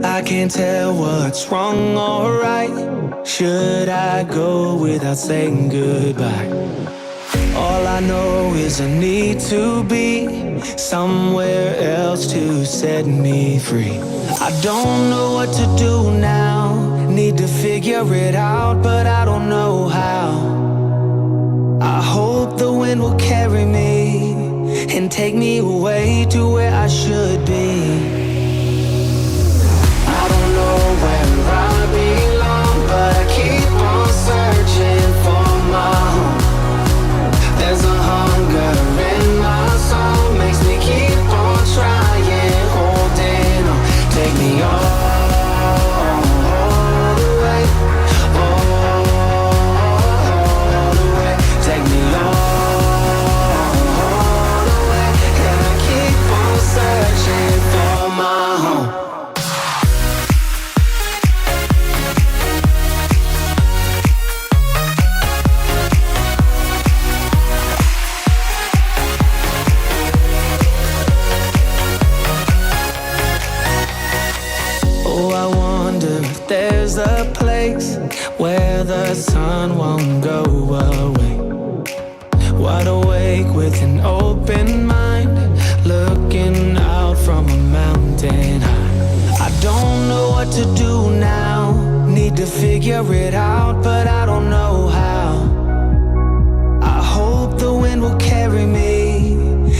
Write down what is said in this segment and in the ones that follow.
I can't tell what's wrong or right. Should I go without saying goodbye? All I know is I need to be somewhere else to set me free. I don't know what to do now. Need to figure it out, but I don't know how. I hope the wind will carry me and take me away to where I should be. I don't know where I belong, but I keep on searching for my home. There's a hunger in my soul, makes me keep on trying, holding on. Take me all the way, all the way. Take me all the way, and I keep on searching for my home. There's a place where the sun won't go away. Wide awake with an open mind, looking out from a mountain high. I don't know what to do now. Need to figure it out, but I don't know how. I hope the wind will carry me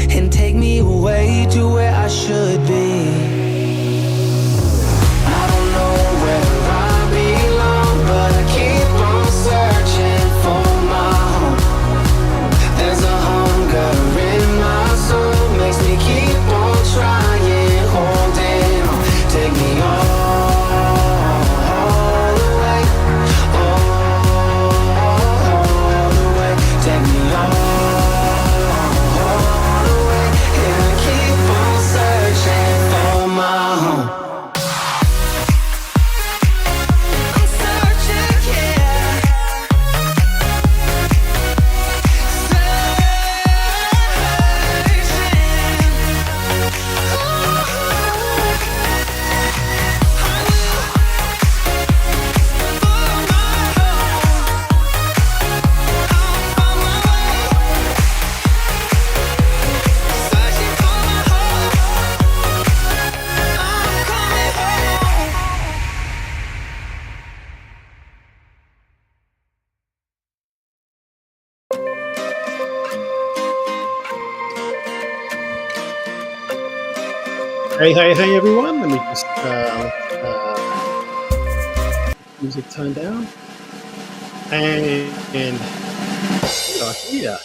and take me away to where I should be. But I keep on searching for my home. There's a hunger in my soul, makes me keep on trying, holding on. Take me all the way, all the way. Take me all the way, and I keep on searching for my home. Hey everyone, let me just music turn down and here.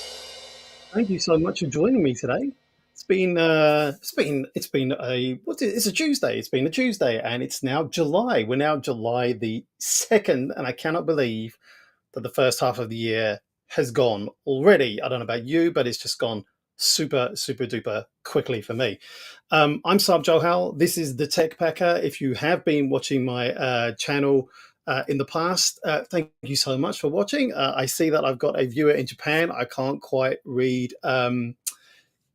Thank you so much for joining me today. It's been a it's a Tuesday. It's been a Tuesday and it's now July. We're now July the 2nd, and I cannot believe that the first half of the year has gone already. I don't know about you, but it's just gone super duper quickly for me. I'm Saab Johal. This is the Tech Packer. If you have been watching my channel in the past, thank you so much for watching. I see that I've got a viewer in Japan. I can't quite read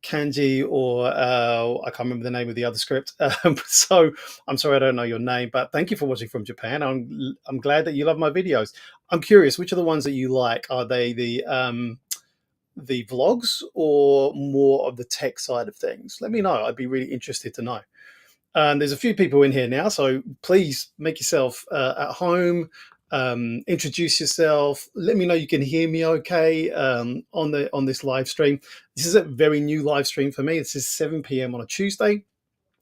kanji or I can't remember the name of the other script. So I'm sorry I don't know your name, but thank you for watching from Japan. I'm glad that you love my videos. I'm curious, which are the ones that you like? Are they the vlogs or more of the tech side of things? Let me know. I'd be really interested to know. There's a few people in here now, so please make yourself at home. Introduce yourself. Let me know you can hear me okay on this live stream. This is a very new live stream for me. This is 7 p.m. on a Tuesday.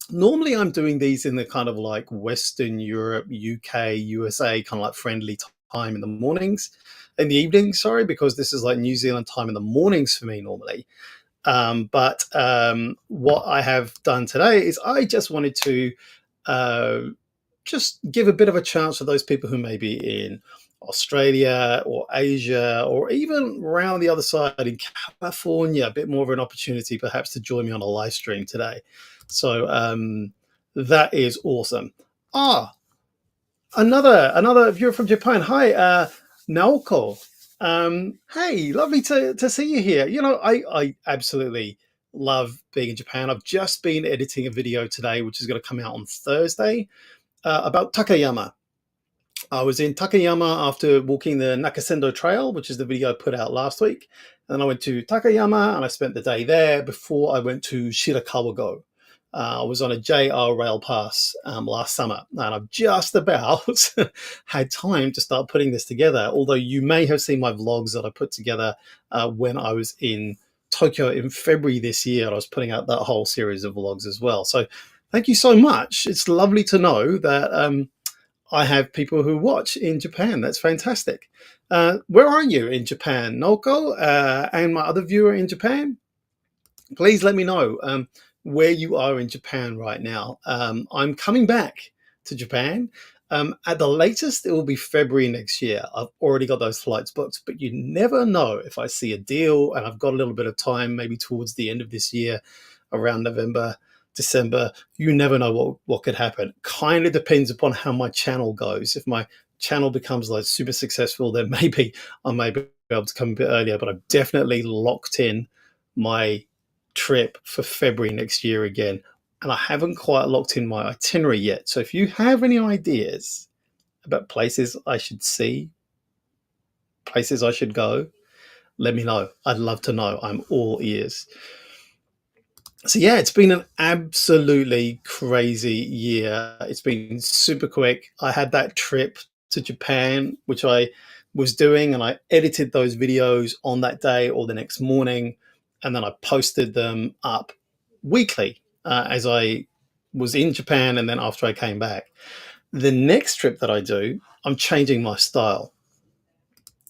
Normally I'm doing these in the kind of like Western Europe, UK, USA kind of like friendly time in the mornings, in the evening, sorry, because this is like New Zealand time in the mornings for me normally. But what I have done today is I just wanted to just give a bit of a chance for those people who may be in Australia or Asia or even around the other side in California, a bit more of an opportunity perhaps to join me on a live stream today. So that is awesome. Another viewer from Japan. Hi, Naoko. Hey, lovely to see you here. You know, I absolutely love being in Japan. I've just been editing a video today, which is going to come out on Thursday, about Takayama. I was in Takayama after walking the Nakasendo Trail, which is the video I put out last week. And then I went to Takayama and I spent the day there before I went to Shirakawa-go. I was on a JR rail pass last summer, and I've just about had time to start putting this together. Although you may have seen my vlogs that I put together when I was in Tokyo in February this year. I was putting out that whole series of vlogs as well. So thank you so much. It's lovely to know that I have people who watch in Japan. That's fantastic. Where are you in Japan, Noko, and my other viewer in Japan? Please let me know where you are in Japan right now. I'm coming back to Japan. At the latest, it will be February next year. I've already got those flights booked, but you never know if I see a deal and I've got a little bit of time, maybe towards the end of this year, around November, December. You never know what could happen. Kind of depends upon how my channel goes. If my channel becomes like super successful, then maybe I may be able to come a bit earlier, but I've definitely locked in my trip for February next year again. And I haven't quite locked in my itinerary yet. So if you have any ideas about places I should see, places I should go, let me know. I'd love to know. I'm all ears. So yeah, it's been an absolutely crazy year. It's been super quick. I had that trip to Japan, which I was doing, and I edited those videos on that day or the next morning, and then I posted them up weekly as I was in Japan and then after I came back. The next trip that I do, I'm changing my style.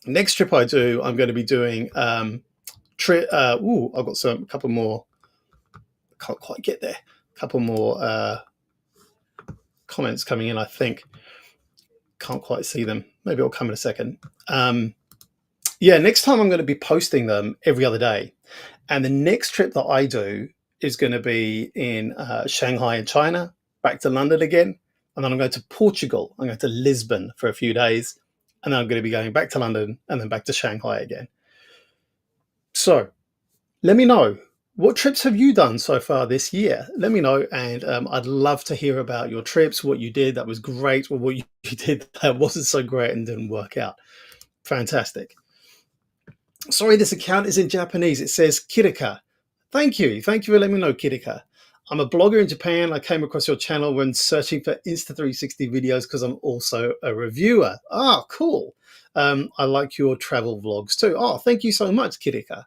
Next trip I do, I'm going to be doing I've got a couple more. Can't quite get there. A couple more comments coming in, I think. Can't quite see them. Maybe it'll come in a second. Yeah, next time I'm going to be posting them every other day. And the next trip that I do is going to be in Shanghai in China, back to London again. And then I'm going to Portugal. I'm going to Lisbon for a few days. And then I'm going to be going back to London and then back to Shanghai again. So let me know. What trips have you done so far this year? Let me know, and I'd love to hear about your trips, what you did that was great, or what you did that wasn't so great and didn't work out. Fantastic. Sorry, this account is in Japanese. It says Kirika. Thank you. Thank you for letting me know, Kirika. I'm a blogger in Japan. I came across your channel when searching for Insta360 videos because I'm also a reviewer. Ah, cool. I like your travel vlogs too. Oh, thank you so much, Kirika.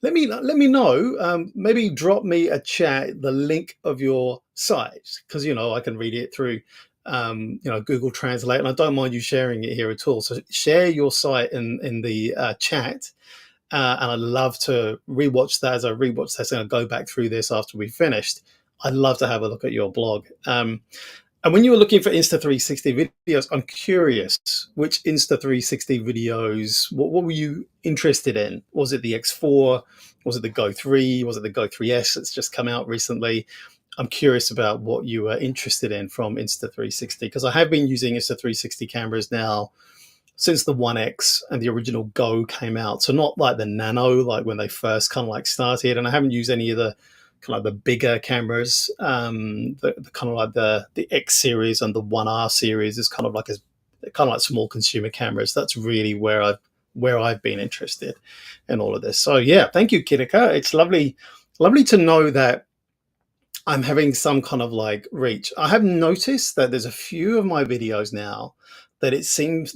Let me know. Maybe drop me a chat, the link of your site, because I can read it through Google Translate, and I don't mind you sharing it here at all. So share your site in the chat, and I'd love to rewatch that. As I rewatch this, and I'll go back through this after we've finished. I'd love to have a look at your blog. And when you were looking for Insta360 videos, I'm curious, which Insta360 videos, what were you interested in? Was it the X4? Was it the Go 3? Was it the Go 3S that's just come out recently? I'm curious about what you were interested in from Insta360, because I have been using Insta360 cameras now since the 1X and the original Go came out. So not like the Nano, like when they first kind of like started. And I haven't used any of the kind of the bigger cameras, the kind of like the X series and the 1R series is kind of like small consumer cameras. That's really where I've been interested in all of this. So yeah, thank you, Kirika. It's lovely to know that I'm having some kind of like reach. I have noticed that there's a few of my videos now that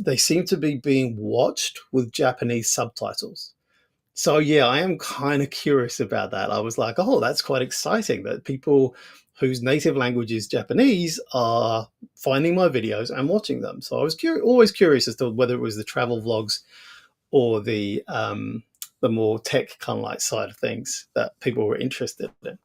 they seem to be being watched with Japanese subtitles. So yeah, I am kind of curious about that. I was like, oh, that's quite exciting that people whose native language is Japanese are finding my videos and watching them. So I was always curious as to whether it was the travel vlogs or the more tech kind of like side of things that people were interested in.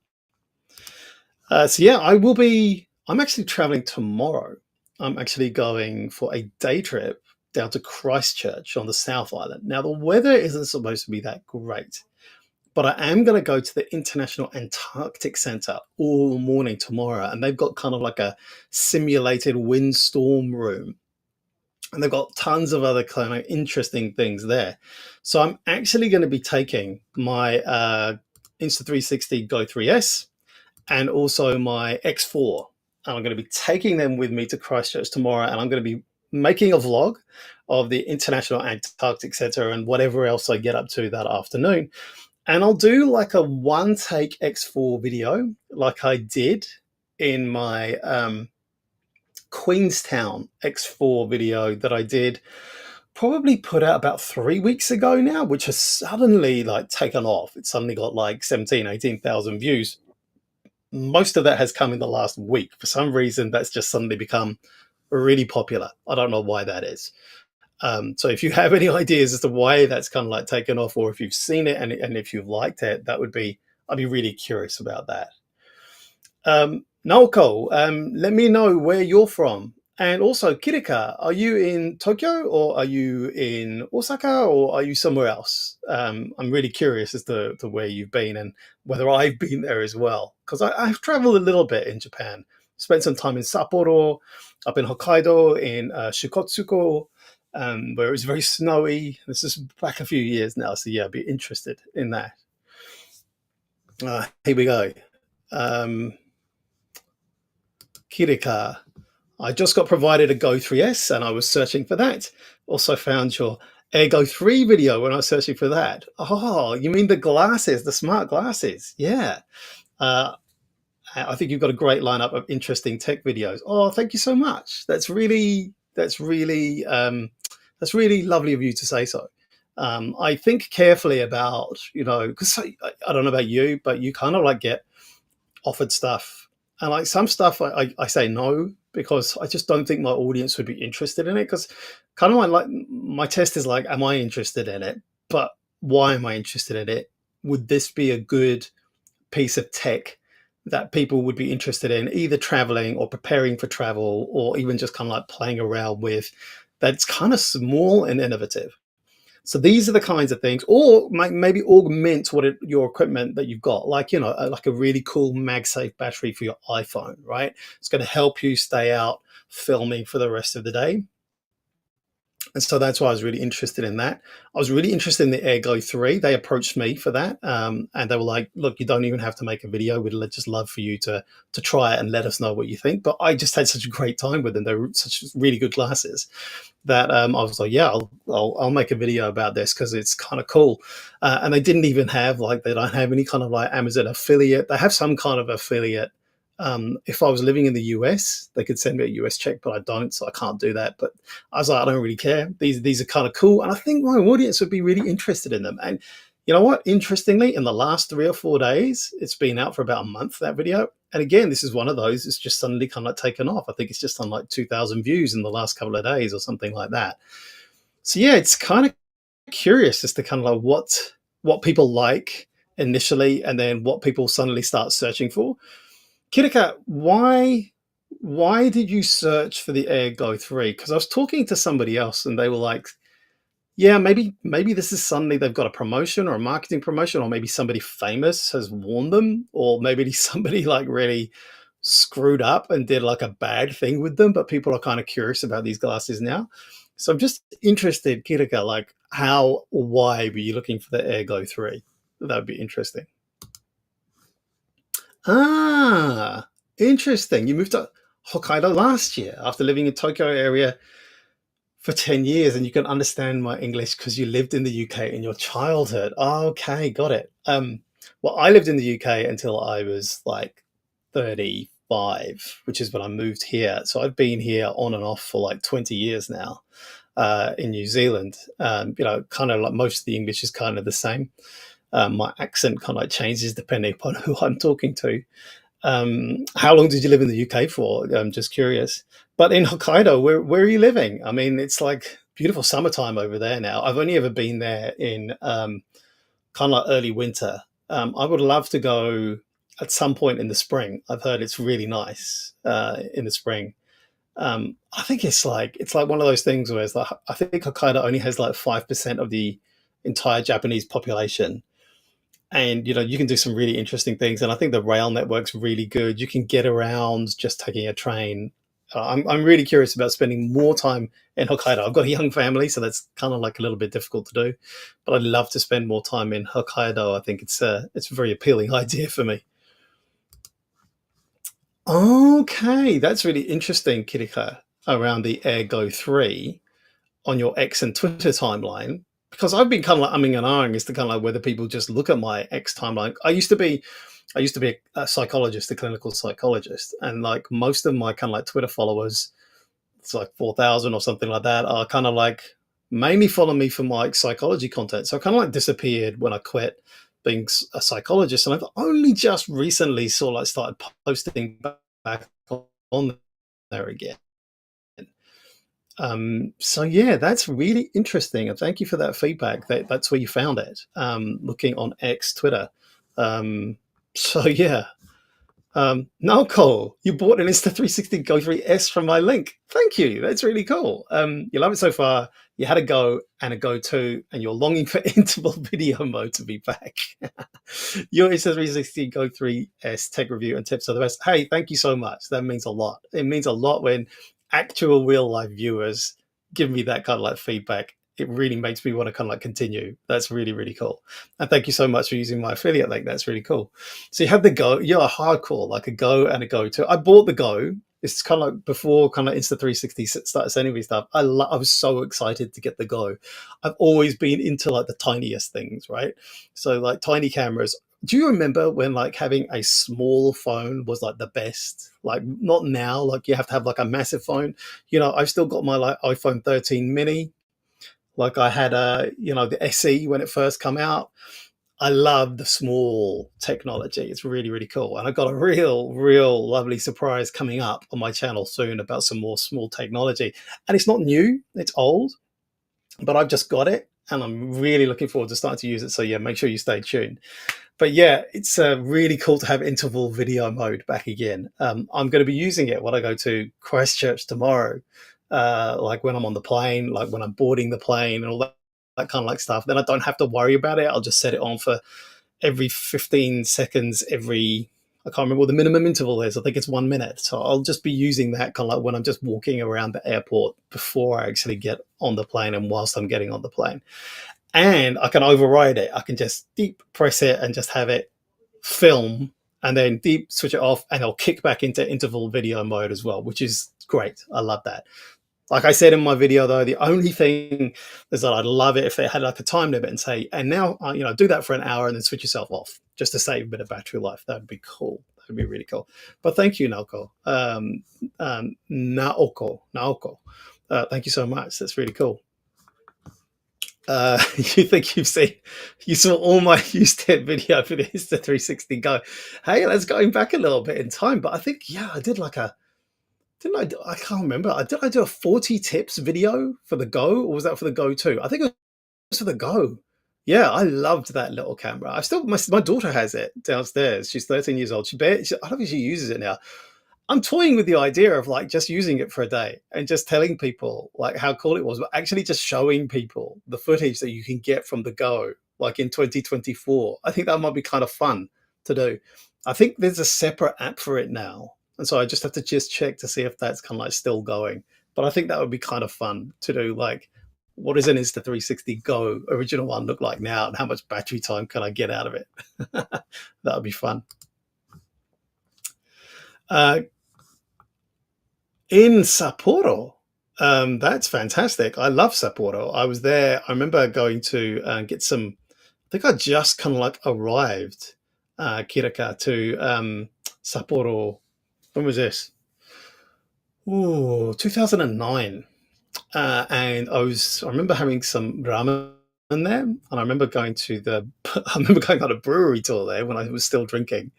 So yeah, I'm actually traveling tomorrow. I'm actually going for a day trip down to Christchurch on the South Island. Now, the weather isn't supposed to be that great, but I am going to go to the International Antarctic Centre all morning tomorrow, and they've got kind of like a simulated windstorm room, and they've got tons of other kind of interesting things there. So I'm actually going to be taking my Insta360 Go 3S and also my X4. And I'm going to be taking them with me to Christchurch tomorrow, and I'm going to be making a vlog of the International Antarctic Centre and whatever else I get up to that afternoon. And I'll do like a one take X4 video like I did in my Queenstown X4 video that I did, probably put out about 3 weeks ago now, which has suddenly like taken off. It's suddenly got like 18,000 views. Most of that has come in the last week. For some reason, that's just suddenly become really popular. I don't know why that is. So if you have any ideas as to why that's kind of like taken off, or if you've seen it and if you've liked it, that would be, I'd be really curious about that. Naoko, let me know where you're from. And also, Kirika, are you in Tokyo, or are you in Osaka, or are you somewhere else? I'm really curious as to where you've been and whether I've been there as well. Because I've traveled a little bit in Japan. Spent some time in Sapporo, up in Hokkaido, in Shikotsuko, where it was very snowy. This is back a few years now, so yeah, I'd be interested in that. Here we go. Kirika, I just got provided a Go 3S and I was searching for that. Also found your Go 3 video when I was searching for that. Oh, you mean the glasses, the smart glasses? Yeah. I think you've got a great lineup of interesting tech videos. Oh, thank you so much. That's really lovely of you to say so. I think carefully about, because I don't know about you, but you kind of like get offered stuff, and like some stuff I say no, because I just don't think my audience would be interested in it. Because kind of my test is like, am I interested in it? But why am I interested in it? Would this be a good piece of tech that people would be interested in, either traveling or preparing for travel, or even just kind of like playing around with, that's kind of small and innovative? So these are the kinds of things, or maybe augment your equipment that you've got, like, like a really cool MagSafe battery for your iPhone, right? It's going to help you stay out filming for the rest of the day. And so that's why I was really interested in that. I was really interested in the Airgo 3. They approached me for that. And they were like, look, you don't even have to make a video. We'd just love for you to try it and let us know what you think. But I just had such a great time with them. They were such really good glasses that I was like, yeah, I'll make a video about this because it's kind of cool. And they didn't even have, like, they don't have any kind of like Amazon affiliate. They have some kind of affiliate. If I was living in the US, they could send me a US check, but I don't, so I can't do that. But I was like, I don't really care. These are kind of cool, and I think my audience would be really interested in them. And you know what? Interestingly, in the last 3 or 4 days, it's been out for about a month, that video. And again, this is one of those. It's just suddenly kind of like taken off. I think it's just on like 2,000 views in the last couple of days or something like that. So yeah, it's kind of curious as to kind of like what people like initially, and then what people suddenly start searching for. Kirika, why did you search for the Airgo 3? Because I was talking to somebody else and they were like, yeah, maybe this is suddenly they've got a promotion or a marketing promotion, or maybe somebody famous has warned them, or maybe somebody like really screwed up and did like a bad thing with them, but people are kind of curious about these glasses now. So I'm just interested, Kirika, like how or why were you looking for the Airgo 3? That would be interesting. Ah, interesting. You moved to Hokkaido last year after living in Tokyo area for 10 years, and you can understand my English because you lived in the UK in your childhood. Okay, got it. Well, I lived in the UK until I was like 35, which is when I moved here. So I've been here on and off for like 20 years now, in New Zealand. Kind of like most of the English is kind of the same. My accent kind of like changes depending upon who I'm talking to. How long did you live in the UK for? I'm just curious. But in Hokkaido, where are you living? I mean, it's like beautiful summertime over there now. I've only ever been there in kind of like early winter. I would love to go at some point in the spring. I've heard it's really nice in the spring. I think it's like one of those things where it's like, I think Hokkaido only has like 5% of the entire Japanese population. And you can do some really interesting things, and I think the rail network's really good. You can get around just taking a train I'm really curious about spending more time in Hokkaido. I've got a young family, so that's kind of like a little bit difficult to do. But I'd love to spend more time in Hokkaido. I think it's a very appealing idea for me. Okay, that's really interesting, Kirika, around the AirGo 3 on your X and Twitter timeline. Because I've been kind of like umming and ahhing as to kind of like whether people just look at my X timeline. I used to be a psychologist, a clinical psychologist, and like most of my kind of like Twitter followers, it's like 4,000 or something like that, are kind of like mainly follow me for my psychology content. So I kind of like disappeared when I quit being a psychologist, and I've only just recently sort of like started posting back on there again. So yeah, that's really interesting, and thank you for that feedback. That's where you found it, looking on X Twitter. So yeah, no, Cole, you bought an Insta360 Go 3S from my link. Thank you. That's really cool. You love it so far. You had a Go and a Go 2, and you're longing for interval video mode to be back. Your Insta360 Go 3S tech review and tips are the best. Hey, thank you so much. That means a lot. It means a lot when actual real life viewers give me that kind of like feedback. It really makes me want to kind of like continue. That's really, really cool. And thank you so much for using my affiliate link. That's really cool. So you have the Go, you're a hardcore, like a Go and a Go 2. I bought the Go. It's kind of like before kind of Insta360 started sending me stuff. I was so excited to get the Go. I've always been into like the tiniest things, right? So like tiny cameras. Do you remember when like having a small phone was like the best? Like not now, like you have to have like a massive phone. I've still got my like iPhone 13 mini. Like I had the SE when it first come out. I love the small technology. It's really, really cool. And I've got a real, real lovely surprise coming up on my channel soon about some more small technology. And it's not new, it's old, but I've just got it and I'm really looking forward to starting to use it. So yeah, make sure you stay tuned. But yeah, it's really cool to have interval video mode back again. I'm going to be using it when I go to Christchurch tomorrow, like when I'm on the plane, like when I'm boarding the plane and all that kind of like stuff. Then I don't have to worry about it. I'll just set it on for every 15 seconds, I can't remember what the minimum interval is. I think it's 1 minute. So I'll just be using that kind of like when I'm just walking around the airport before I actually get on the plane and whilst I'm getting on the plane. And I can override it. I can just deep press it and just have it film and then deep switch it off and it'll kick back into interval video mode as well, which is great. I love that. Like I said in my video, though, the only thing is that I'd love it if it had like a time limit and say, and now, do that for an hour and then switch yourself off just to save a bit of battery life. That would be cool. That would be really cool. But thank you, Naoko. Naoko. Thank you so much. That's really cool. You think you saw all my used it video for the Insta360 Go. Hey, that's going back a little bit in time, but I think, yeah, I did like I can't remember. Did I do a 40 tips video for the Go or was that for the Go 2? I think it was for the Go. Yeah, I loved that little camera. My daughter has it downstairs. She's 13 years old. I don't think she uses it now. I'm toying with the idea of like just using it for a day and just telling people like how cool it was, but actually just showing people the footage that you can get from the Go, like in 2024. I think that might be kind of fun to do. I think there's a separate app for it now. And so I just have to just check to see if that's kind of like still going. But I think that would be kind of fun to do. Like, what does an Insta360 Go original one look like now? And how much battery time can I get out of it? That would be fun. In Sapporo. That's fantastic. I love Sapporo. I was there. I remember going to get some. I think I just kind of like arrived, Kiraka, to Sapporo. When was this? Ooh, 2009. And I remember having some ramen there, and I remember going I remember going on a brewery tour there when I was still drinking.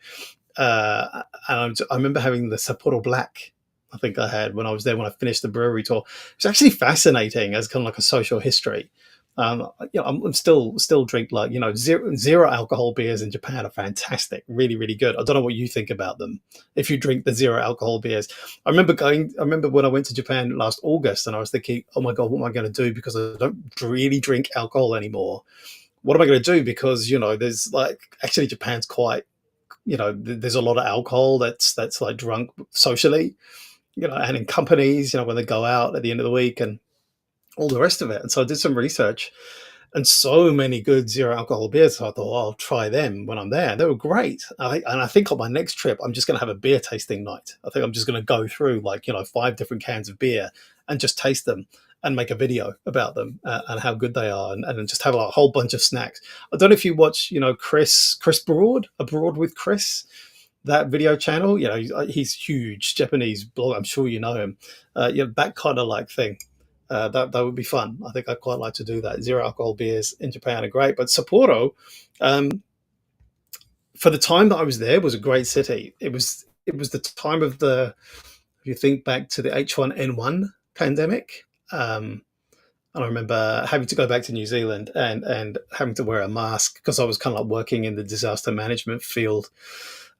And I remember having the Sapporo Black. I think I had when I was there when I finished the brewery tour. It's actually fascinating as kind of like a social history. I'm still drink like zero alcohol beers in Japan are fantastic, really really good. I don't know what you think about them if you drink the zero alcohol beers. I remember when I went to Japan last August and I was thinking, oh my god, what am I going to do because I don't really drink alcohol anymore? What am I going to do because there's like actually Japan's quite there's a lot of alcohol that's like drunk socially. and in companies, when they go out at the end of the week and all the rest of it. And so I did some research, and so many good zero alcohol beers. So I thought, I'll try them when I'm there. They were great. And I think on my next trip, I'm just going to have a beer tasting night. I think I'm just going to go through 5 different cans of beer and just taste them and make a video about them, and how good they are, and just have a whole bunch of snacks. I don't know if you watch, Chris Broad, Abroad with Chris, that video channel. He's huge Japanese blog. I'm sure you know him. That kind of like thing. That would be fun. I think I'd quite like to do that. Zero alcohol beers in Japan are great, but Sapporo, um, for the time that I was there, was a great city. It was the time of the if you think back to the H1N1 pandemic. And I remember having to go back to New Zealand and having to wear a mask because I was kind of like working in the disaster management field,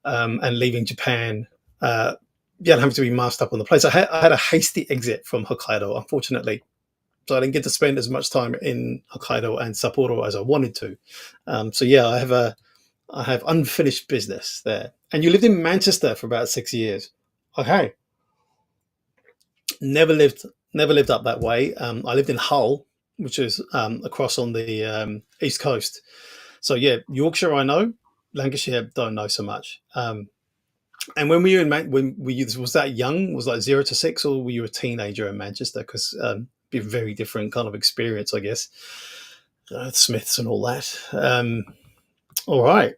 and leaving Japan. Having to be masked up on the place. I had a hasty exit from Hokkaido, unfortunately, so I didn't get to spend as much time in Hokkaido and Sapporo as I wanted to. So yeah, I have unfinished business there. And you lived in Manchester for about 6 years. Okay, never lived never lived up that way. I lived in Hull, which is across on the east coast. So yeah, Yorkshire I know, Lancashire don't know so much. And when were you in when were you was that young? Was like 0 to 6, or were you a teenager in Manchester? Because be a very different kind of experience, I guess. Smiths and all that. All right.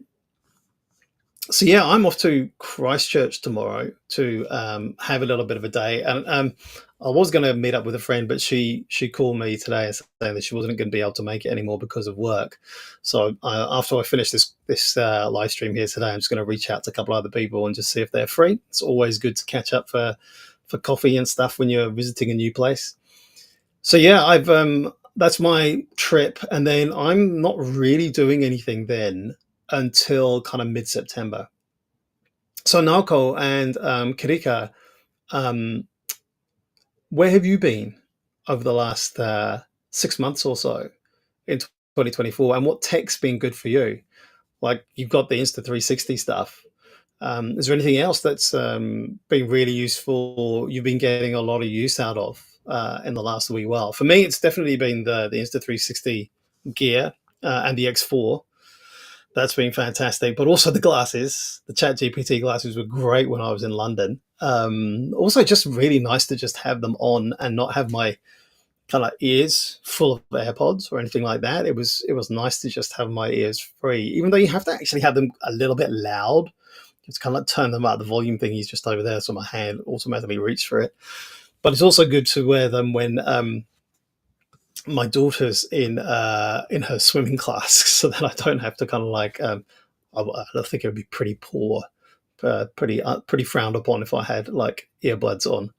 So yeah, I'm off to Christchurch tomorrow to have a little bit of a day, and I was going to meet up with a friend, but she called me today saying that she wasn't going to be able to make it anymore because of work. So after I finish this live stream here today, I'm just going to reach out to a couple other people and just see if they're free. It's always good to catch up for coffee and stuff when you're visiting a new place. So yeah, I've that's my trip, and then I'm not really doing anything then until kind of mid-September. So Naoko and Kirika, um, where have you been over the last 6 months or so in 2024, and what tech's been good for you? Like, you've got the Insta360 stuff. Is there anything else that's been really useful? You've been getting a lot of use out of in the last wee while. For me, it's definitely been the Insta360 gear and the X4. That's been fantastic. But also the glasses, the Chat GPT glasses were great when I was in London. Also, just really nice to just have them on and not have my kind of ears full of AirPods or anything like that. It was nice to just have my ears free, even though you have to actually have them a little bit loud. It's kind of like turn them up. The volume thing is just over there, so my hand automatically reaches for it. But it's also good to wear them when my daughter's in her swimming class, so that I don't have to kind of like. I think it would be pretty poor, pretty frowned upon if I had like earbuds on,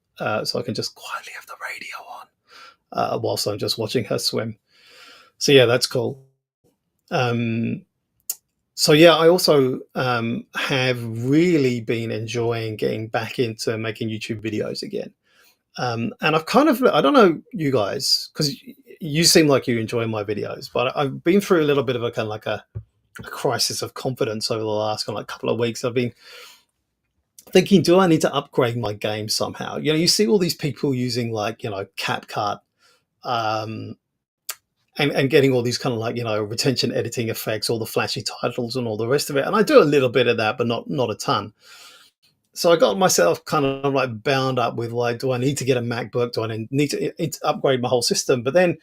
so I can just quietly have the radio on whilst I'm just watching her swim. So yeah, that's cool. So yeah, I also have really been enjoying getting back into making YouTube videos again. And I don't know you guys, because you seem like you enjoy my videos, but I've been through a little bit of a kind of like a crisis of confidence over the last kind of like couple of weeks. I've been thinking, do I need to upgrade my game somehow? You see all these people using like, CapCut, um, and getting all these kind of like, retention editing effects, all the flashy titles and all the rest of it. And I do a little bit of that, but not a ton. So I got myself kind of like bound up with like, do I need to get a MacBook? Do I need to upgrade my whole system? But then,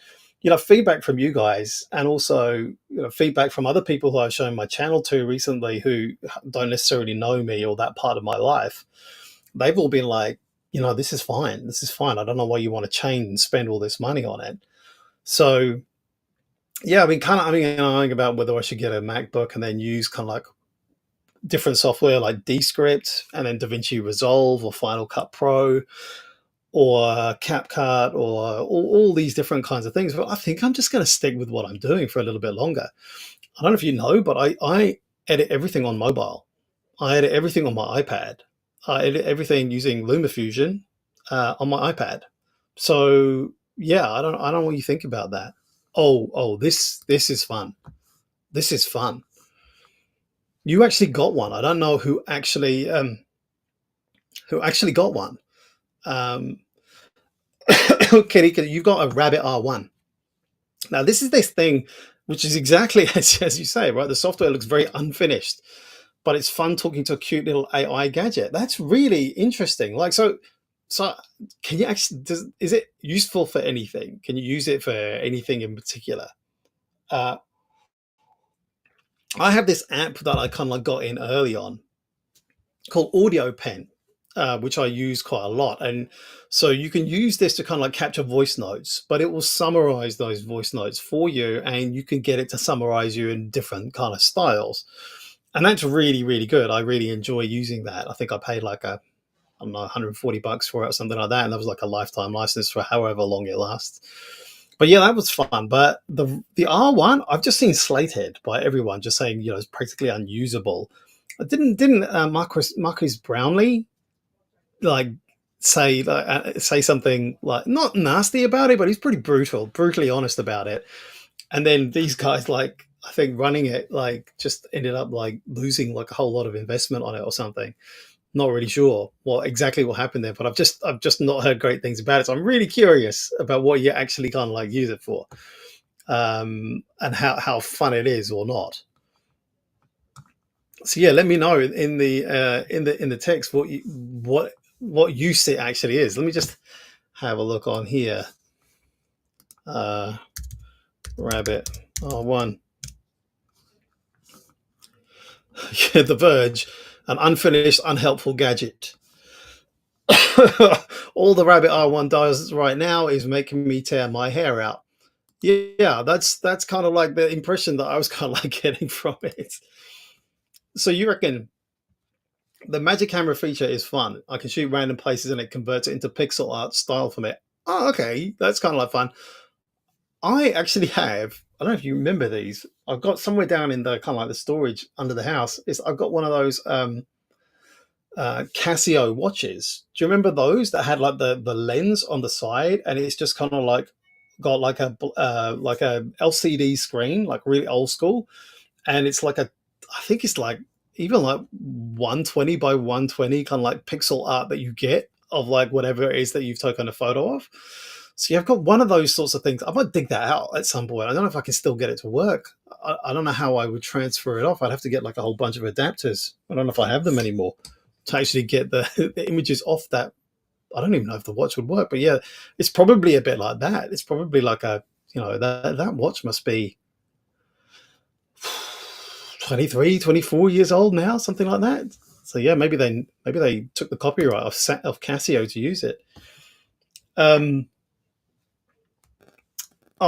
feedback from you guys, and also, feedback from other people who I've shown my channel to recently who don't necessarily know me or that part of my life, they've all been like, this is fine. This is fine. I don't know why you want to change and spend all this money on it. So yeah, I've been knowing about whether I should get a MacBook and then use kind of like different software like Descript and then DaVinci Resolve or Final Cut Pro or CapCut or all these different kinds of things. But I think I'm just going to stick with what I'm doing for a little bit longer. I don't know if you know, but I edit everything on mobile. I edit everything on my iPad. I edit everything using LumaFusion on my iPad. So yeah, I don't know what you think about that. This is fun. This is fun. You actually got one. I don't know who actually got one. Um, Kenny, you've got a Rabbit R1. Now, this is this thing which is exactly as you say, right? The software looks very unfinished, but it's fun talking to a cute little AI gadget. That's really interesting. Like, so can you actually, is it useful for anything? Can you use it for anything in particular? Uh, I have this app that I kind of like got in early on called Audio Pen, which I use quite a lot. And so you can use this to kind of like capture voice notes, but it will summarize those voice notes for you, and you can get it to summarize you in different kind of styles. And that's really, really good. I really enjoy using that. I think I paid like I don't know, $140 for it or something like that. And that was like a lifetime license for however long it lasts. But yeah, that was fun. But the R1, I've just seen slated by everyone, just saying, it's practically unusable. Didn't Marcus Brownlee like say something like not nasty about it, but he's pretty brutally honest about it. And then these guys, like, I think running it, like, just ended up like losing like a whole lot of investment on it or something. Not really sure what happened there, but I've just not heard great things about it. So I'm really curious about what you actually kind of like use it for, and how fun it is or not. So yeah, let me know in the text what use it actually is. Let me just have a look on here. Rabbit R1. Yeah, The Verge, an unfinished, unhelpful gadget. All the Rabbit R1 does right now is making me tear my hair out. Yeah, that's kind of like the impression that I was kind of like getting from it. So you reckon the magic camera feature is fun? I can shoot random places and it converts it into pixel art style from it. Oh, okay, that's kind of like fun. I actually have. I don't know if you remember these. I've got somewhere down in the kind of like the storage under the house. I've got one of those Casio watches. Do you remember those that had like the lens on the side, and it's just kind of like got like a LCD screen, like really old school, and it's like I think it's like even like 120 by 120 kind of like pixel art that you get of like whatever it is that you've taken a photo of. So yeah, I've got one of those sorts of things. I might dig that out at some point. I don't know if I can still get it to work. I don't know how I would transfer it off. I'd have to get like a whole bunch of adapters. I don't know if I have them anymore to actually get the images off that. I don't even know if the watch would work, but yeah, it's probably a bit like that. It's probably like that watch must be 23, 24 years old now, something like that. So yeah, maybe they took the copyright of Casio to use it.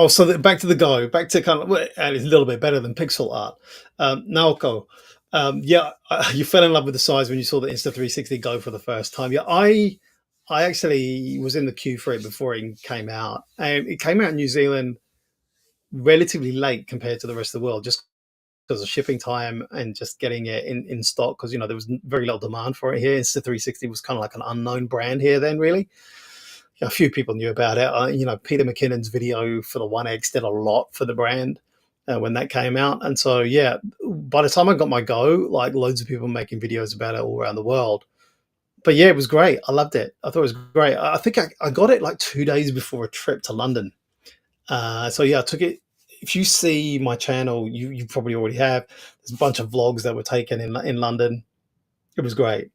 So back to the Go, back to kind of, and it's a little bit better than pixel art. Naoko, yeah, you fell in love with the size when you saw the Insta360 Go for the first time. Yeah, I actually was in the queue for it before it came out, and it came out in New Zealand relatively late compared to the rest of the world, just because of shipping time and just getting it in stock, because there was very little demand for it here. Insta360 was kind of like an unknown brand here then, really. A few people knew about it. Peter McKinnon's video for the 1X did a lot for the brand when that came out. And so, yeah, by the time I got my Go, like loads of people making videos about it all around the world. But yeah, it was great. I loved it. I thought it was great. I think I got it like 2 days before a trip to London. So yeah, I took it. If you see my channel, you probably already have. There's a bunch of vlogs that were taken in London. It was great.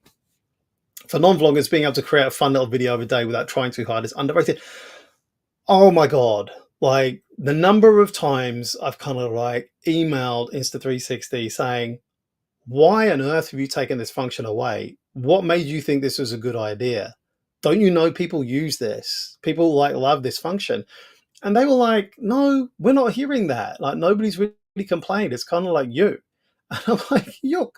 For non-vloggers, being able to create a fun little video every day without trying too hard is underrated. Oh my God. Like the number of times I've kind of like emailed Insta360 saying, why on earth have you taken this function away? What made you think this was a good idea? Don't you know people use this? People like love this function. And they were like, no, we're not hearing that. Like nobody's really complained. It's kind of like you. And I'm like, yuck.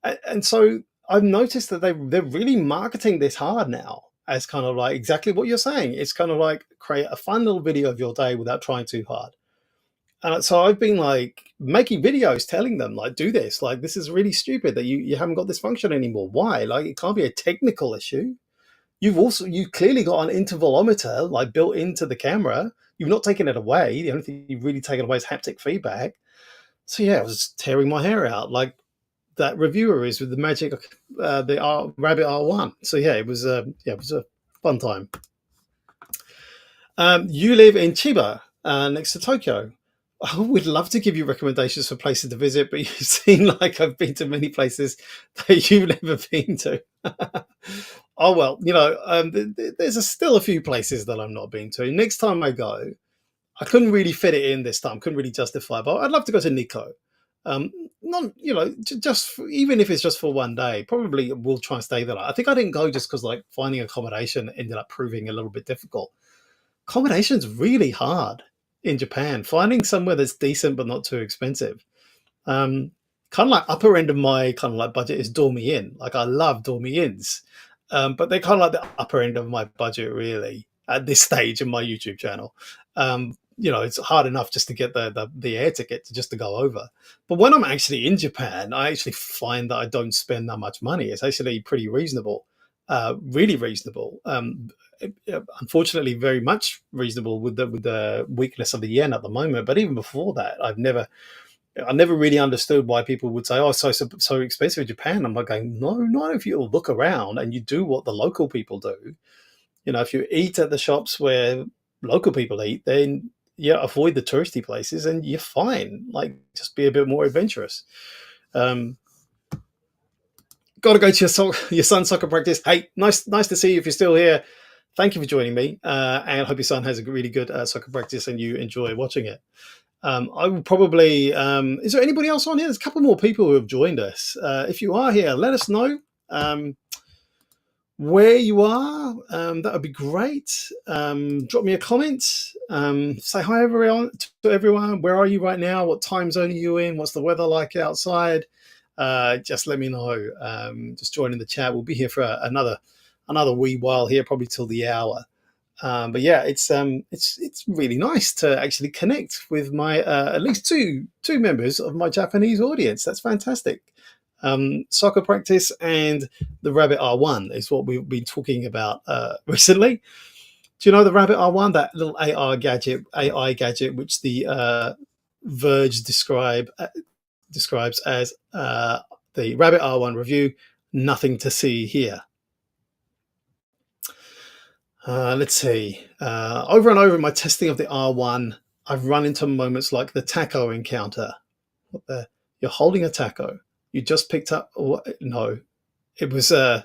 And so I've noticed that they're really marketing this hard now as kind of like exactly what you're saying. It's kind of like create a fun little video of your day without trying too hard. And so I've been like making videos telling them like, do this. Like, this is really stupid that you haven't got this function anymore. Why? Like, it can't be a technical issue. You've clearly got an intervalometer like built into the camera. You've not taken it away. The only thing you've really taken away is haptic feedback. So yeah, I was tearing my hair out like that reviewer is with the magic, Rabbit R1. So yeah, it was a Fun time. You live in Chiba, next to Tokyo. I would love to give you recommendations for places to visit, but you seem like I've been to many places that you've never been to. Oh well, there's still a few places that I'm not been to. Next time I go, I couldn't really fit it in this time. Couldn't really justify, but I'd love to go to Nikko. Um, not just even if it's just for one day. Probably we'll try and stay there. I think I didn't go just because like finding accommodation ended up proving a little bit difficult. Accommodation's really hard in Japan. Finding somewhere that's decent but not too expensive. Um, Kind of like upper end of my kind of like budget is Dormy Inn. Like I love Dormy Inns, but they're kind of like the upper end of my budget really at this stage in my YouTube channel. It's hard enough just to get the air ticket to just to go over. But when I'm actually in Japan, I actually find that I don't spend that much money. It's actually pretty reasonable, really reasonable. Unfortunately, very much reasonable with the weakness of the yen at the moment. But even before that, I never really understood why people would say, "Oh, so expensive in Japan." I'm like going, "No, not if you look around and you do what the local people do. If you eat at the shops where local people eat, then yeah, avoid the touristy places and you're fine. Like, just be a bit more adventurous." Um, Got to go to your son's soccer practice. Hey, nice to see you if you're still here. Thank you for joining me, and I hope your son has a really good soccer practice and you enjoy watching it. I will probably. Is there anybody else on here? There's a couple more people who have joined us. If you are here, let us know where you are. That would be great. Drop me a comment. Say hi everyone to everyone. Where are you right now? What time zone are you in? What's the weather like outside? Just let me know. Just join in the chat. We'll be here for another wee while here, probably till the hour. But yeah, it's really nice to actually connect with my at least two members of my Japanese audience. That's fantastic. Soccer practice and the Rabbit R1 is what we've been talking about recently. Do you know the Rabbit R1, that little AI gadget, which the Verge describes as the Rabbit R1 review? Nothing to see here. Let's see. Over and over in my testing of the R1, I've run into moments like the taco encounter. You're holding a taco. You just picked up. No, it was. I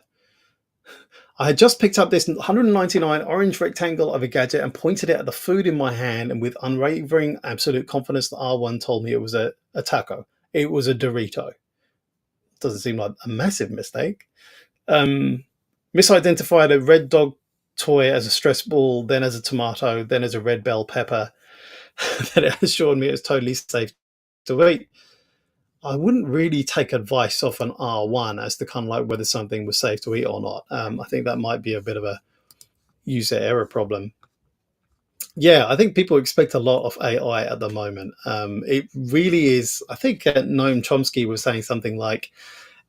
had just picked up this 199 orange rectangle of a gadget and pointed it at the food in my hand, and with unwavering, absolute confidence, the R1 told me it was a taco. It was a Dorito. Doesn't seem like a massive mistake. Misidentified a red dog toy as a stress ball, then as a tomato, then as a red bell pepper. Then it assured me it was totally safe to eat. I wouldn't really take advice off an R1 as to kind of like whether something was safe to eat or not. I think that might be a bit of a user error problem. Yeah, I think people expect a lot of AI at the moment. It really is. I think Noam Chomsky was saying something like,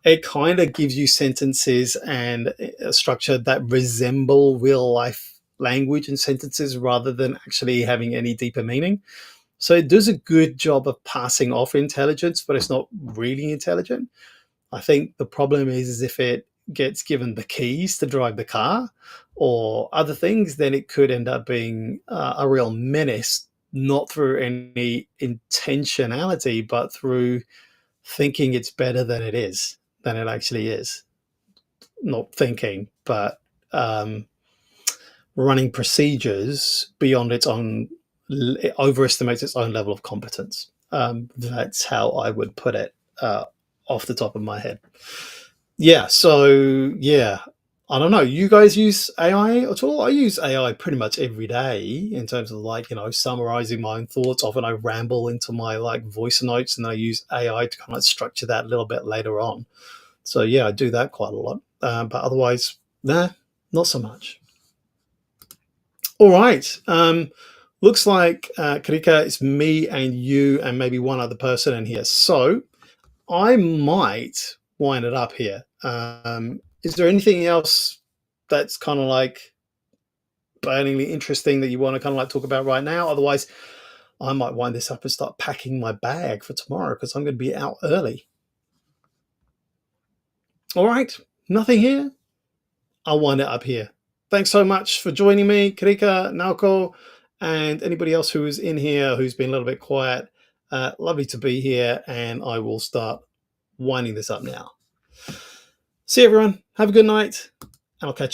it kind of gives you sentences and a structure that resemble real life language and sentences rather than actually having any deeper meaning. So it does a good job of passing off intelligence, but it's not really intelligent. I think the problem is if it gets given the keys to drive the car or other things, then it could end up being a real menace, not through any intentionality, but through thinking it's better than it actually is. Not thinking, but running procedures beyond its own, it overestimates its own level of competence. That's how I would put it off the top of my head. Yeah, so yeah, I don't know. You guys use AI at all? I use AI pretty much every day in terms of like, summarizing my own thoughts. Often I ramble into my like voice notes and I use AI to kind of structure that a little bit later on. So yeah, I do that quite a lot. But otherwise, nah, not so much. All right. Looks like Karika, it's me and you and maybe one other person in here. So I might wind it up here. Is there anything else that's kind of like burningly interesting that you want to kind of like talk about right now? Otherwise, I might wind this up and start packing my bag for tomorrow because I'm going to be out early. All right. Nothing here. I'll wind it up here. thanks so much for joining me, Karika, Naoko, and anybody else who is in here who's been a little bit quiet. Lovely to be here, and I will start winding this up now. See you, everyone. Have a good night, and I'll catch you.